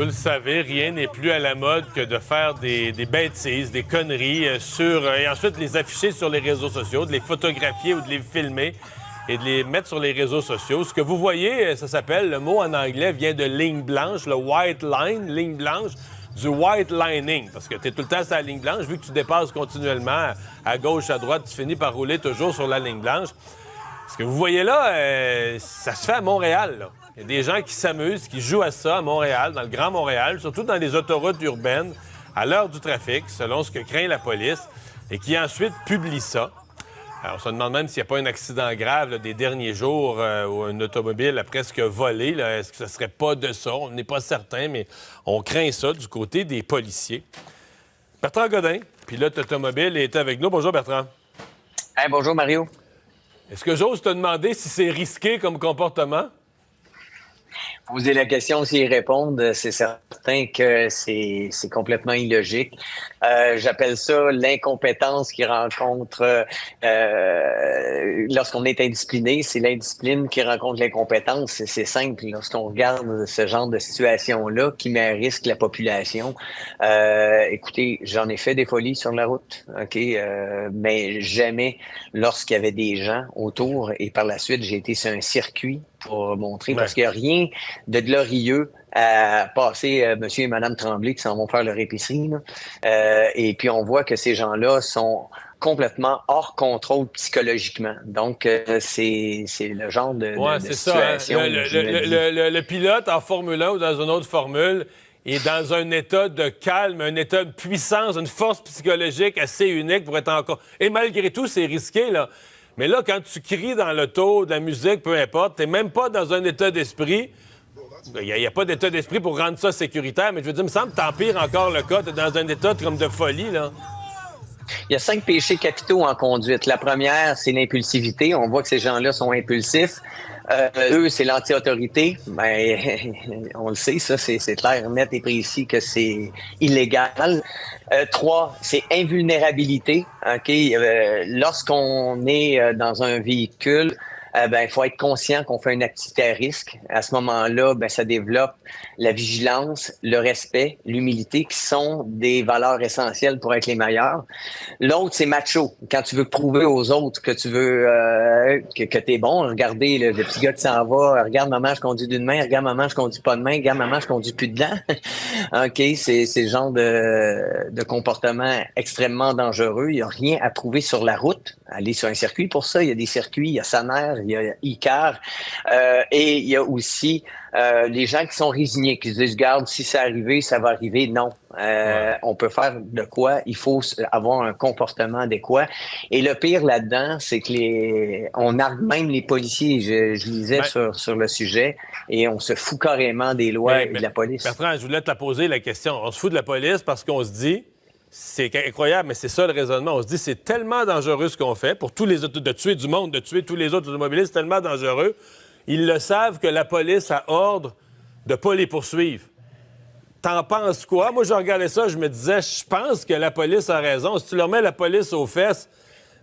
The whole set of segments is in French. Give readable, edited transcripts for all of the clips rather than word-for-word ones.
Vous le savez, rien n'est plus à la mode que de faire des bêtises, des conneries et ensuite les afficher sur les réseaux sociaux, de les photographier ou de les filmer et de les mettre sur les réseaux sociaux. Ce que vous voyez, ça s'appelle, le mot en anglais vient de ligne blanche, le white line, ligne blanche, du white lining, parce que tu es tout le temps sur la ligne blanche, vu que tu dépasses continuellement à gauche, à droite, tu finis par rouler toujours sur la ligne blanche. Ce que vous voyez là, ça se fait à Montréal, là. Il y a des gens qui s'amusent, qui jouent à ça à Montréal, dans le Grand Montréal, surtout dans les autoroutes urbaines, à l'heure du trafic, selon ce que craint la police, et qui ensuite publient ça. Alors, on se demande même s'il n'y a pas un accident grave là, des derniers jours où un automobile a presque volé. Là. Est-ce que ce ne serait pas de ça? On n'est pas certain, mais on craint ça du côté des policiers. Bertrand Godin, pilote automobile, est avec nous. Bonjour, Bertrand. Hey, bonjour, Mario. Est-ce que j'ose te demander si c'est risqué comme comportement? Poser la question, s'y répondre, c'est certain que c'est complètement illogique. J'appelle ça l'incompétence qui rencontre lorsqu'on est indiscipliné, c'est l'indiscipline qui rencontre l'incompétence. C'est simple. Lorsqu'on regarde ce genre de situation-là qui met à risque la population, écoutez, j'en ai fait des folies sur la route, ok, mais jamais lorsqu'il y avait des gens autour. Et par la suite, j'ai été sur un circuit pour montrer, parce qu'il n'y a rien de glorieux à passer monsieur et madame Tremblay qui s'en vont faire leur épicerie. Et puis, on voit que ces gens-là sont complètement hors contrôle psychologiquement. Donc, c'est le genre de situation... Ça, hein? Le pilote en Formule 1 ou dans une autre formule est dans un état de calme, un état de puissance, une force psychologique assez unique pour être encore... Et malgré tout, c'est risqué, là. Mais là, quand tu cries dans l'auto, de la musique, peu importe, t'es même pas dans un état d'esprit. Il n'y a pas d'état d'esprit pour rendre ça sécuritaire, mais je veux dire, il me semble que t'empires encore le cas. T'es dans un état comme de folie, là. Il y a 5 péchés capitaux en conduite. La première, c'est l'impulsivité. On voit que ces gens-là sont impulsifs. Eux, c'est l'anti-autorité. Ben, on le sait, ça, c'est clair, net et précis que c'est illégal. 3, c'est invulnérabilité. OK? Lorsqu'on est dans un véhicule, il faut être conscient qu'on fait une activité à risque. À ce moment-là, ça développe la vigilance, le respect, l'humilité, qui sont des valeurs essentielles pour être les meilleurs. L'autre, c'est macho. Quand tu veux prouver aux autres que tu veux que t'es bon, regardez le petit gars qui s'en va, regarde maman, je conduis d'une main, regarde maman, je conduis pas de main, regarde maman, je conduis plus de dents. OK, c'est le genre de comportement extrêmement dangereux. Il n'y a rien à prouver sur la route. Aller sur un circuit pour ça, il y a des circuits, il y a Saner, il y a Icar, et il y a aussi les gens qui sont résignés, qui se disent, regarde, si c'est arrivé, ça va arriver. Non, on peut faire de quoi, il faut avoir un comportement adéquat. Et le pire là-dedans, c'est que on argue même les policiers, je lisais sur le sujet, et on se fout carrément des lois et de la police. Bertrand, je voulais te la poser la question. On se fout de la police parce qu'on se dit, c'est incroyable, mais c'est ça le raisonnement. On se dit, c'est tellement dangereux ce qu'on fait pour tous les autres, de tuer du monde, de tuer tous les autres automobilistes, c'est tellement dangereux. Ils le savent que la police a ordre de ne pas les poursuivre. T'en penses quoi? Moi, je regardais ça, je me disais, je pense que la police a raison. Si tu leur mets la police aux fesses,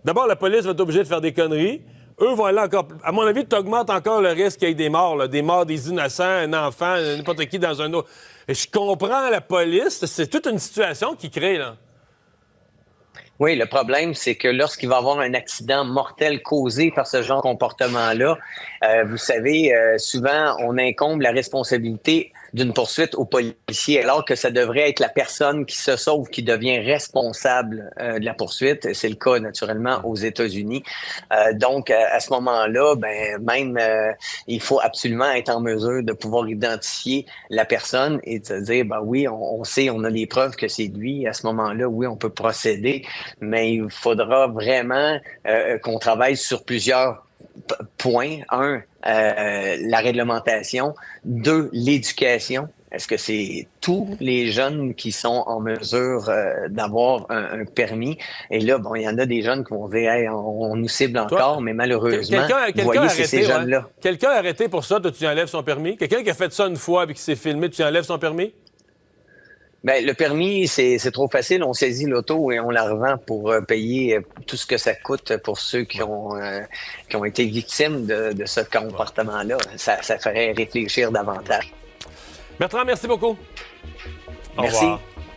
d'abord, la police va être obligée de faire des conneries. Eux vont aller encore... À mon avis, tu augmentes encore le risque qu'il y ait des morts, là, des morts des innocents, un enfant, n'importe qui dans un autre... Et je comprends la police, c'est toute une situation qui crée, là. Oui, le problème, c'est que lorsqu'il va y avoir un accident mortel causé par ce genre de comportement-là, vous savez, souvent, on incombe la responsabilité d'une poursuite aux policiers, alors que ça devrait être la personne qui se sauve qui devient responsable de la poursuite. C'est le cas, naturellement, aux États-Unis. Donc, à ce moment-là, il faut absolument être en mesure de pouvoir identifier la personne et de se dire, oui, on sait, on a les preuves que c'est lui. À ce moment-là, oui, on peut procéder, mais il faudra vraiment qu'on travaille sur plusieurs points. 1, la réglementation. 2, l'éducation. Est-ce que c'est tous les jeunes qui sont en mesure d'avoir un permis? Et là, il y en a des jeunes qui vont dire, hey, on nous cible encore, mais malheureusement, vous voyez, c'est ces jeunes-là. Quelqu'un a arrêté pour ça, toi, tu enlèves son permis? Quelqu'un qui a fait ça une fois et qui s'est filmé, tu enlèves son permis? Le permis, c'est trop facile. On saisit l'auto et on la revend pour payer tout ce que ça coûte pour ceux qui ont été victimes de ce comportement-là. Ça ferait réfléchir davantage. Bertrand, merci beaucoup. Au Merci. revoir.